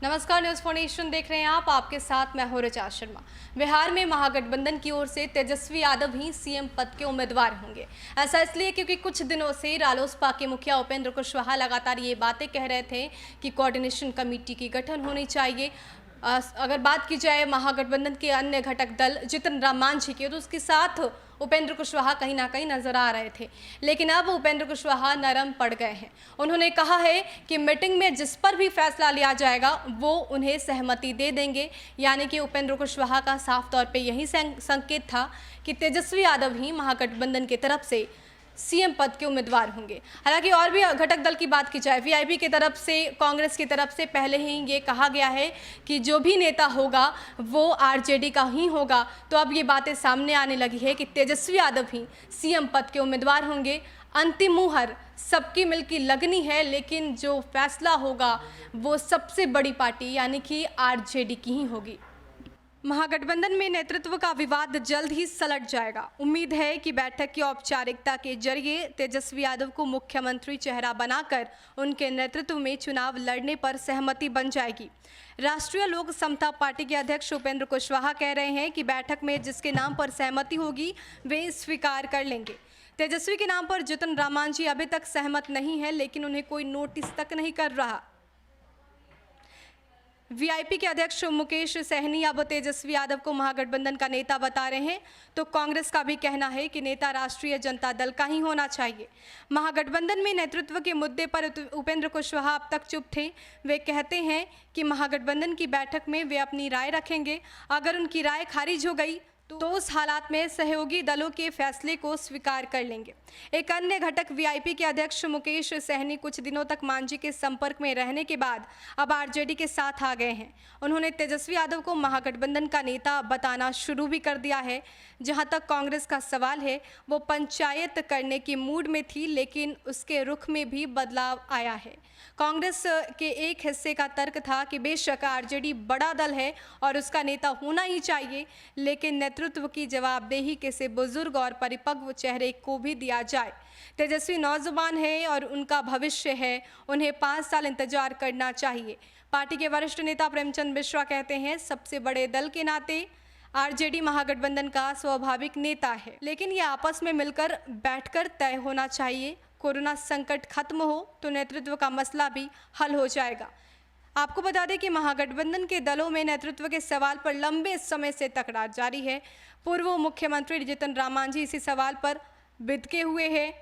नमस्कार, news foundation देख रहे हैं आप। आपके साथ मैं हूं ऋचा शर्मा। बिहार में महागठबंधन की ओर से तेजस्वी यादव ही सीएम पद के उम्मीदवार होंगे। ऐसा इसलिए क्योंकि कुछ दिनों से रालोसपा के मुखिया उपेंद्र कुशवाहा लगातार ये बातें कह रहे थे कि कोऑर्डिनेशन कमेटी की गठन होनी चाहिए। अगर बात की जाए महागठबंधन के अन्य घटक दल जितन राम मांझी की, तो उसके साथ उपेंद्र कुशवाहा कहीं ना कहीं नजर आ रहे थे, लेकिन अब उपेंद्र कुशवाहा नरम पड़ गए हैं। उन्होंने कहा है कि मीटिंग में जिस पर भी फैसला लिया जाएगा वो उन्हें सहमति दे देंगे। यानी कि उपेंद्र कुशवाहा का साफ तौर पे यही संकेत था कि तेजस्वी यादव ही महागठबंधन की तरफ से सीएम पद के उम्मीदवार होंगे। हालांकि और भी घटक दल की बात की जाए, वीआईपी की तरफ से, कांग्रेस की तरफ से पहले ही ये कहा गया है कि जो भी नेता होगा वो आरजेडी का ही होगा। तो अब ये बातें सामने आने लगी है कि तेजस्वी यादव ही सीएम पद के उम्मीदवार होंगे। अंतिम मुहर सबकी मिलकर लगनी है, लेकिन जो फैसला होगा वो सबसे बड़ी पार्टी यानी कि आरजेडी की ही होगी। महागठबंधन में नेतृत्व का विवाद जल्द ही सलट जाएगा। उम्मीद है कि बैठक की औपचारिकता के जरिए तेजस्वी यादव को मुख्यमंत्री चेहरा बनाकर उनके नेतृत्व में चुनाव लड़ने पर सहमति बन जाएगी। राष्ट्रीय लोक समता पार्टी के अध्यक्ष उपेंद्र कुशवाहा कह रहे हैं कि बैठक में जिसके नाम पर सहमति होगी वे स्वीकार कर लेंगे। तेजस्वी के नाम पर जितन राम मांझी अभी तक सहमत नहीं है, लेकिन उन्हें कोई नोटिस तक नहीं कर रहा। वीआईपी के अध्यक्ष मुकेश सहनी अब तेजस्वी यादव को महागठबंधन का नेता बता रहे हैं, तो कांग्रेस का भी कहना है कि नेता राष्ट्रीय जनता दल का ही होना चाहिए। महागठबंधन में नेतृत्व के मुद्दे पर उपेंद्र कुशवाहा अब तक चुप थे। वे कहते हैं कि महागठबंधन की बैठक में वे अपनी राय रखेंगे। अगर उनकी राय खारिज हो गई तो उस हालात में सहयोगी दलों के फैसले को स्वीकार कर लेंगे। एक अन्य घटक वीआईपी के अध्यक्ष मुकेश सहनी कुछ दिनों तक मांझी के संपर्क में रहने के बाद अब आरजेडी के साथ आ गए हैं। उन्होंने तेजस्वी यादव को महागठबंधन का नेता बताना शुरू भी कर दिया है। जहां तक कांग्रेस का सवाल है, वो पंचायत करने की मूड में थी, लेकिन उसके रुख में भी बदलाव आया है। कांग्रेस के एक हिस्से का तर्क था कि बेशक आरजेडी बड़ा दल है और उसका नेता होना ही चाहिए, लेकिन नेतृत्व की जवाबदेही किसी बुजुर्ग और परिपक्व चेहरे को भी दिया जाए। तेजस्वी नौजवान है और उनका भविष्य है, उन्हें 5 साल इंतजार करना चाहिए। पार्टी के वरिष्ठ नेता प्रेमचंद मिश्रा कहते हैं, सबसे बड़े दल के नाते आरजेडी महागठबंधन का स्वाभाविक नेता है, लेकिन ये आपस में मिलकर बैठकर तय होना चाहिए। कोरोना संकट खत्म हो तो नेतृत्व का मसला भी हल हो जाएगा। आपको बता दें कि महागठबंधन के दलों में नेतृत्व के सवाल पर लंबे समय से तकरार जारी है। पूर्व मुख्यमंत्री जितन राम मांझी इसी सवाल पर बिदके हुए हैं।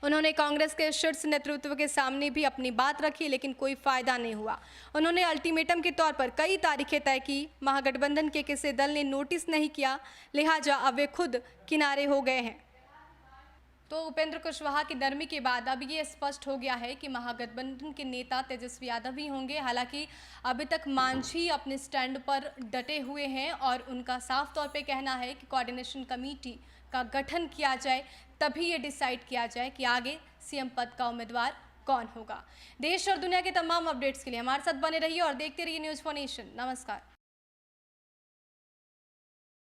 उन्होंने कांग्रेस के शीर्ष नेतृत्व के सामने भी अपनी बात रखी, लेकिन कोई फायदा नहीं हुआ। उन्होंने अल्टीमेटम के तौर पर कई तारीखें तय की। महागठबंधन के किसी दल ने नोटिस नहीं किया, लिहाजा अब वे खुद किनारे हो गए हैं। तो उपेंद्र कुशवाहा की नरमी के बाद अब ये स्पष्ट हो गया है कि महागठबंधन के नेता तेजस्वी यादव ही होंगे। हालांकि अभी तक मांझी अपने स्टैंड पर डटे हुए हैं और उनका साफ तौर पे कहना है कि कोऑर्डिनेशन कमेटी का गठन किया जाए, तभी ये डिसाइड किया जाए कि आगे सीएम पद का उम्मीदवार कौन होगा। देश और दुनिया के तमाम अपडेट्स के लिए हमारे साथ बने रहिए और देखते रहिए न्यूज़ फाउंडेशन। नमस्कार।